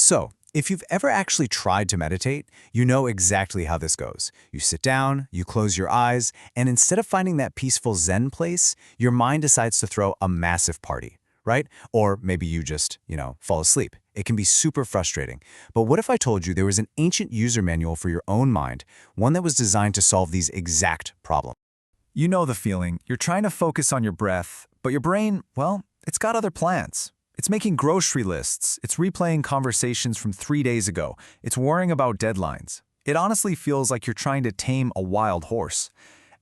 So, if you've ever actually tried to meditate, you know exactly how this goes. You sit down, you close your eyes, and instead of finding that peaceful Zen place, your mind decides to throw a massive party, right? Or maybe you just, fall asleep. It can be super frustrating. But what if I told you there was an ancient user manual for your own mind, one that was designed to solve these exact problems? You know the feeling. You're trying to focus on your breath, but your brain, well, it's got other plans. It's making grocery lists. It's replaying conversations from 3 days ago. It's worrying about deadlines. It honestly feels like you're trying to tame a wild horse.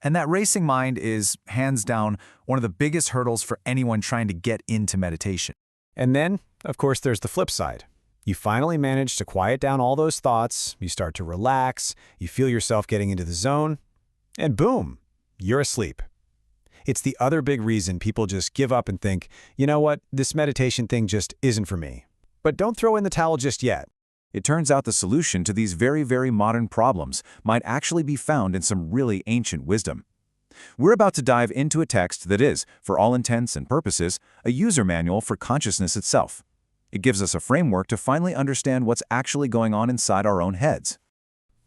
And that racing mind is, hands down, one of the biggest hurdles for anyone trying to get into meditation. And then, of course, there's the flip side. You finally manage to quiet down all those thoughts, you start to relax, you feel yourself getting into the zone, and boom, you're asleep. It's the other big reason people just give up and think, you know what, this meditation thing just isn't for me. But don't throw in the towel just yet. It turns out the solution to these very, very modern problems might actually be found in some really ancient wisdom. We're about to dive into a text that is, for all intents and purposes, a user manual for consciousness itself. It gives us a framework to finally understand what's actually going on inside our own heads.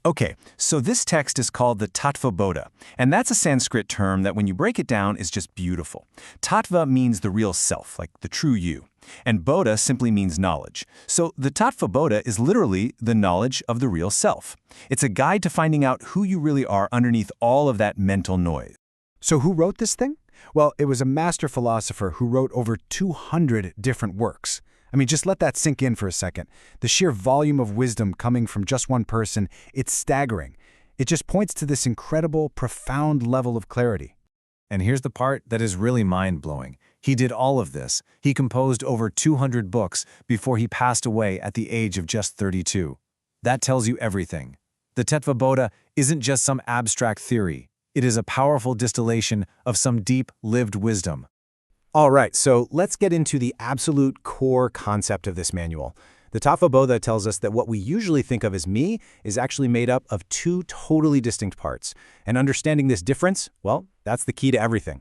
Okay, so this text is called the Tattva-bodha, and that's a Sanskrit term that when you break it down is just beautiful. Tattva means the real self, like the true you, and bodha simply means knowledge. So the Tattva-bodha is literally the knowledge of the real self. It's a guide to finding out who you really are underneath all of that mental noise. So who wrote this thing? Well, it was a master philosopher who wrote over 200 different works. I mean, just let that sink in for a second. The sheer volume of wisdom coming from just one person, it's staggering. It just points to this incredible, profound level of clarity. And here's the part that is really mind-blowing. He did all of this. He composed over 200 books before he passed away at the age of just 32. That tells you everything. The Tattva-bodha isn't just some abstract theory. It is a powerful distillation of some deep, lived wisdom. All right, so let's get into the absolute core concept of this manual. The Tattva-bodha tells us that what we usually think of as me is actually made up of two totally distinct parts. And understanding this difference, well, that's the key to everything.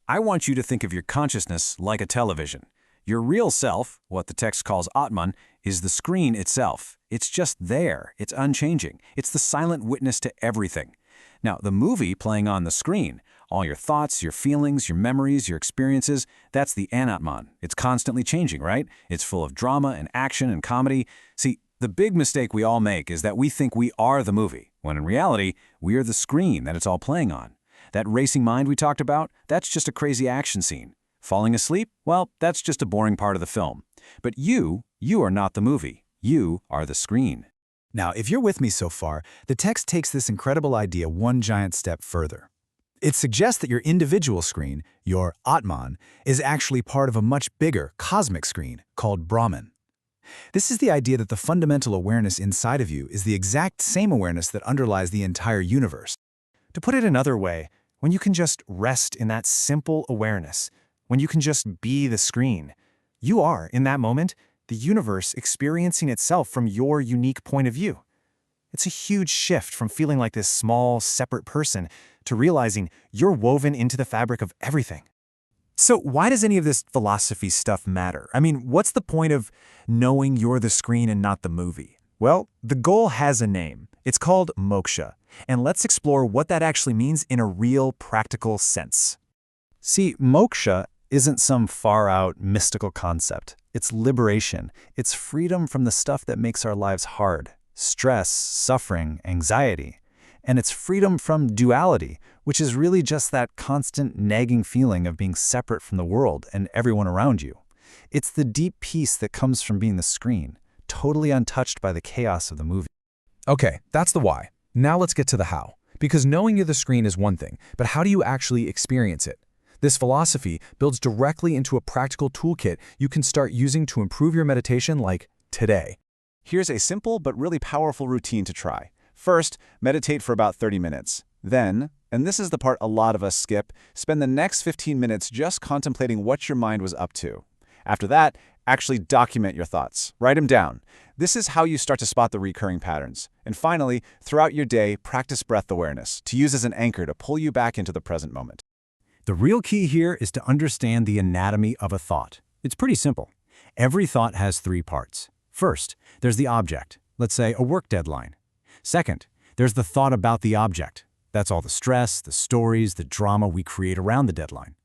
I want you to think of your consciousness like a television. Your real self, what the text calls Atman, is the screen itself. It's just there. It's unchanging. It's the silent witness to everything. Now, the movie playing on the screen, all your thoughts, your feelings, your memories, your experiences, that's the Anatman. It's constantly changing, right? It's full of drama and action and comedy. See, the big mistake we all make is that we think we are the movie, when in reality, we are the screen that it's all playing on. That racing mind we talked about, that's just a crazy action scene. Falling asleep? Well, that's just a boring part of the film. But you are not the movie. You are the screen. Now, if you're with me so far, the text takes this incredible idea one giant step further. It suggests that your individual screen, your Atman, is actually part of a much bigger cosmic screen called Brahman. This is the idea that the fundamental awareness inside of you is the exact same awareness that underlies the entire universe. To put it another way, when you can just rest in that simple awareness, when you can just be the screen, you are, in that moment, the universe experiencing itself from your unique point of view. It's a huge shift from feeling like this small, separate person to realizing you're woven into the fabric of everything. So why does any of this philosophy stuff matter? I mean, what's the point of knowing you're the screen and not the movie? Well, the goal has a name. It's called moksha. And let's explore what that actually means in a real, practical sense. See, moksha isn't some far-out mystical concept. It's liberation. It's freedom from the stuff that makes our lives hard. Stress, suffering, anxiety. And it's freedom from duality, which is really just that constant nagging feeling of being separate from the world and everyone around you. It's the deep peace that comes from being the screen, totally untouched by the chaos of the movie. Okay, that's the why. Now let's get to the how. Because knowing you're the screen is one thing, but how do you actually experience it? This philosophy builds directly into a practical toolkit you can start using to improve your meditation like today. Here's a simple but really powerful routine to try. First, meditate for about 30 minutes. Then, and this is the part a lot of us skip, spend the next 15 minutes just contemplating what your mind was up to. After that, actually document your thoughts. Write them down. This is how you start to spot the recurring patterns. And finally, throughout your day, practice breath awareness to use as an anchor to pull you back into the present moment. The real key here is to understand the anatomy of a thought. It's pretty simple. Every thought has three parts: First, there's the object, let's say a work deadline. Second, there's the thought about the object. That's all the stress, the stories, the drama we create around the deadline.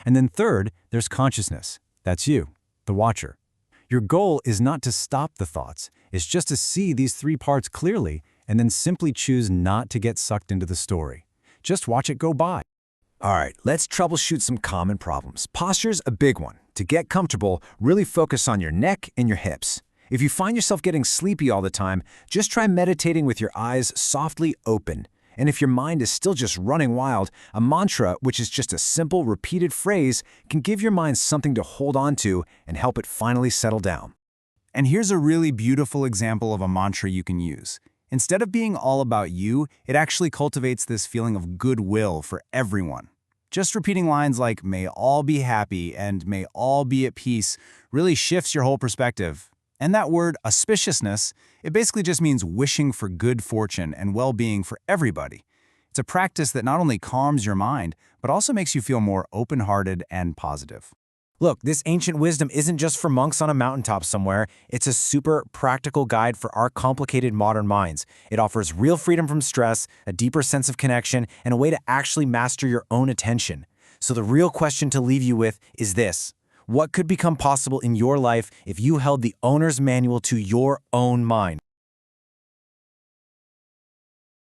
And then third, there's consciousness. That's you, the watcher. Your goal is not to stop the thoughts, it's just to see these three parts clearly and then simply choose not to get sucked into the story. Just watch it go by. All right, let's troubleshoot some common problems. Posture's a big one. To get comfortable, really focus on your neck and your hips. If you find yourself getting sleepy all the time, just try meditating with your eyes softly open. And if your mind is still just running wild, a mantra, which is just a simple, repeated phrase, can give your mind something to hold on to and help it finally settle down. And here's a really beautiful example of a mantra you can use. Instead of being all about you, it actually cultivates this feeling of goodwill for everyone. Just repeating lines like, "May all be happy" and "May all be at peace" really shifts your whole perspective. And that word, auspiciousness, it basically just means wishing for good fortune and well-being for everybody. It's a practice that not only calms your mind, but also makes you feel more open-hearted and positive. Look, this ancient wisdom isn't just for monks on a mountaintop somewhere. It's a super practical guide for our complicated modern minds. It offers real freedom from stress, a deeper sense of connection, and a way to actually master your own attention. So the real question to leave you with is this: what could become possible in your life if you held the owner's manual to your own mind?